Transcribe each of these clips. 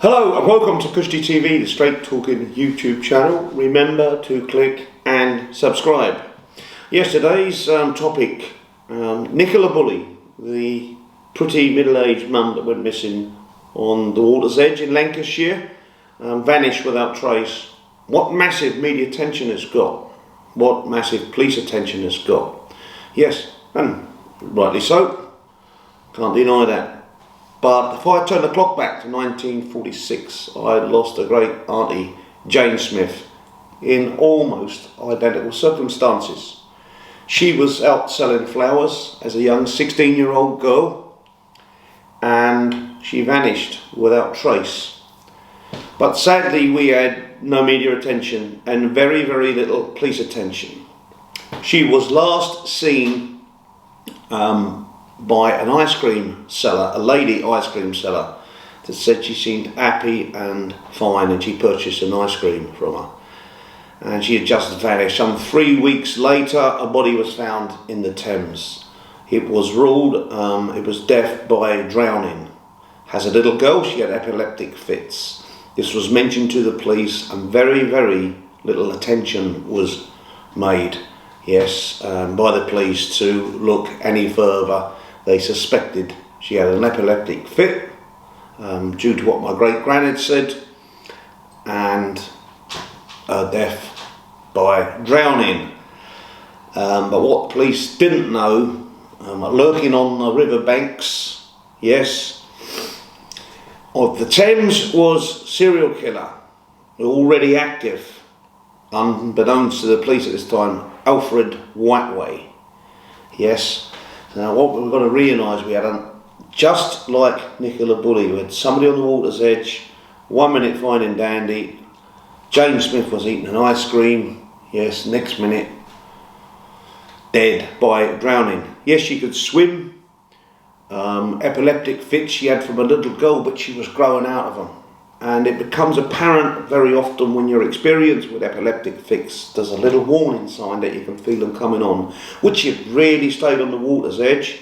Hello and welcome to Cushy TV, the straight talking YouTube channel. Remember to click and subscribe. Yesterday's topic, Nicola Bulley, the pretty middle-aged mum that went missing on the water's edge in Lancashire, vanished without trace. What massive media attention it's got, what massive police attention it's got. Yes, and rightly so, can't deny that. But if I turn the clock back to 1946, I lost a great auntie, Jane Smith, in almost identical circumstances. She was out selling flowers as a young 16-year-old girl, and she vanished without trace. But sadly, we had no media attention and very, very little police attention. She was last seen by an ice cream seller, a lady ice cream seller, that said she seemed happy and fine, and she purchased an ice cream from her. And she had just vanished. Some 3 weeks later, a body was found in the Thames. It was ruled it was death by drowning. As a little girl, she had epileptic fits. This was mentioned to the police, and very, very little attention was made, yes, by the police to look any further. They suspected she had an epileptic fit due to what my great-gran had said, and death by drowning. But what police didn't know, lurking on the riverbanks, yes, of the Thames was serial killer, already active, unbeknownst to the police at this time, Alfred Whiteway. Yes. Now what we've got to realise, we had just like Nicola Bulley, we had somebody on the water's edge, 1 minute fine and dandy, Jane Smith was eating an ice cream, yes, next minute dead by drowning. Yes, she could swim, epileptic fits she had from a little girl, but she was growing out of them. And it becomes apparent very often when you're experienced with epileptic fits, there's a little warning sign that you can feel them coming on, which she really stayed on the water's edge.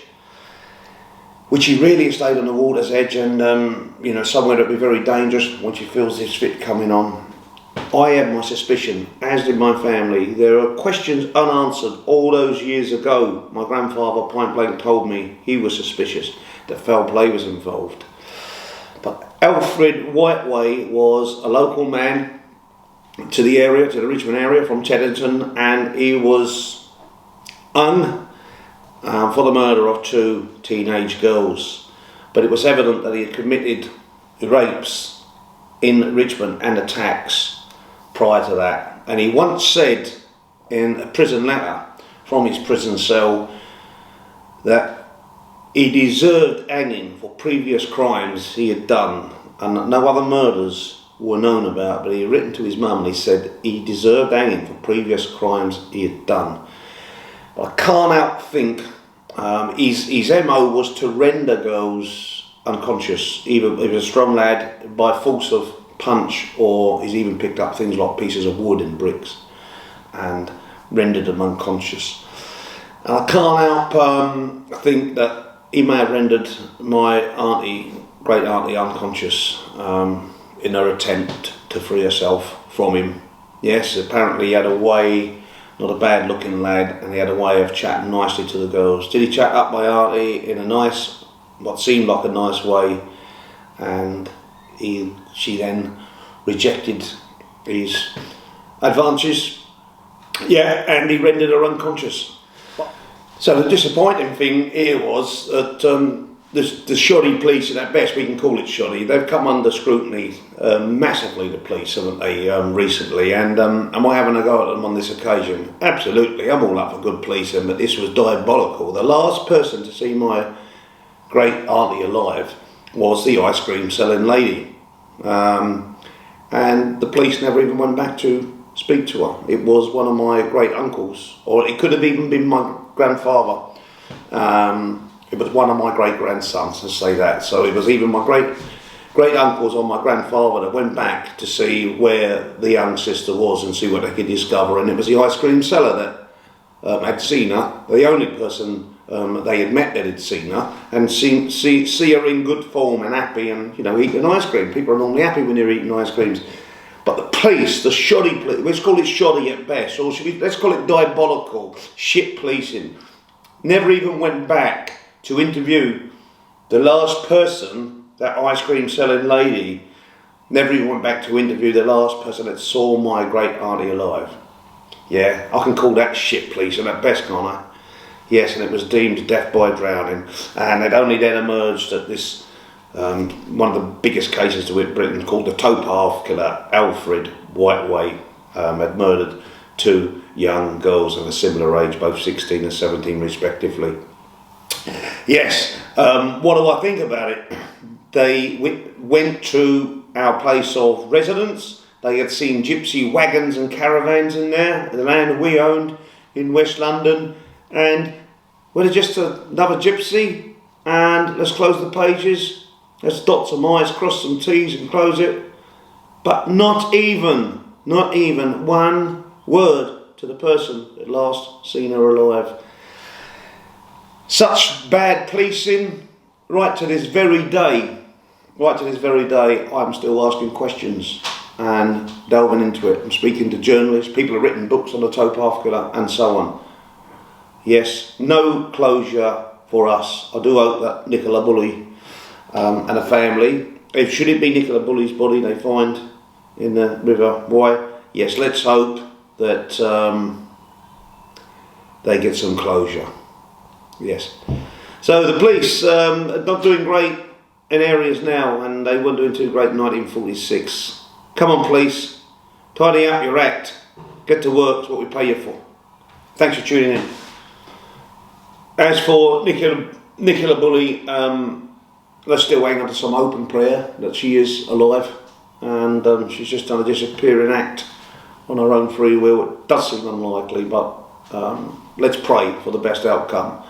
And somewhere that'd be very dangerous when she feels this fit coming on. I had my suspicion, as did my family. There are questions unanswered. All those years ago, my grandfather point blank told me he was suspicious that foul play was involved. But Alfred Whiteway was a local man to the area, to the Richmond area, from Teddington, and he was hung for the murder of 2 teenage girls. But it was evident that he had committed rapes in Richmond and attacks prior to that. And he once said in a prison letter from his prison cell that he deserved hanging for previous crimes he had done, and no other murders were known about, but he had written to his mum and he said he deserved hanging for previous crimes he had done. But I can't outthink, his MO was to render girls unconscious, either if he was a strong lad, by force of punch, or he's even picked up things like pieces of wood and bricks and rendered them unconscious. And I can't help think that he may have rendered my great auntie unconscious in her attempt to free herself from him. Yes, apparently he had a way, not a bad looking lad, and he had a way of chatting nicely to the girls. Did he chat up my auntie in a nice, what seemed like a nice way, and she then rejected his advances, yeah, and he rendered her unconscious. So the disappointing thing here was that the shoddy police, and at best we can call it shoddy, they've come under scrutiny massively, the police, haven't they, recently, and am I having a go at them on this occasion? Absolutely, I'm all up for good policing, but this was diabolical. The last person to see my great auntie alive was the ice cream selling lady, and the police never even went back to speak to her. It was one of my great uncles, or it could have even been my grandfather. It was one of my great grandsons, to say that. So it was even my great uncles or my grandfather that went back to see where the young sister was and see what they could discover. And it was the ice cream seller that had seen her, the only person they had met that had seen her and see her in good form and happy and, you know, eating ice cream. People are normally happy when they're eating ice creams. But the police, the shoddy police, let's call it shoddy at best, or let's call it diabolical, shit policing, never even went back to interview the last person, that ice cream selling lady, never even went back to interview the last person that saw my great auntie alive. Yeah, I can call that shit policing at best, can't I? Yes, and it was deemed death by drowning, and it only then emerged that this one of the biggest cases to in Britain, called the towpath killer, Alfred Whiteway, had murdered 2 young girls of a similar age, both 16 and 17 respectively. Yes, what do I think about it? They went to our place of residence. They had seen gypsy wagons and caravans in there, the land we owned in West London, and well, just another gypsy, and let's close the pages. Let's dot some I's, cross some T's and close it. But not even one word to the person that last seen her alive. Such bad policing, right to this very day, I'm still asking questions and delving into it. I'm speaking to journalists, people have written books on the towpath killer and so on. Yes, no closure for us. I do hope that Nicola Bulley and a family, should it be Nicola Bulley's body they find in the River Wye, yes, let's hope that they get some closure. Yes. So the police are not doing great in areas now, and they weren't doing too great in 1946. Come on, police, tidy up your act, get to work, it's what we pay you for. Thanks for tuning in. As for Nicola Bulley, let's still hang on to some open prayer that she is alive, and she's just done a disappearing act on her own free will. It does seem unlikely, but let's pray for the best outcome,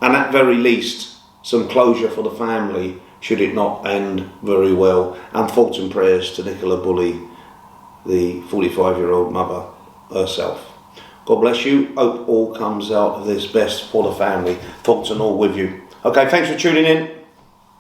and at very least some closure for the family should it not end very well, and thoughts and prayers to Nicola Bulley, the 45-year-old mother herself. God bless you. Hope all comes out of this best for the family. Thoughts and all with you. Okay, thanks for tuning in.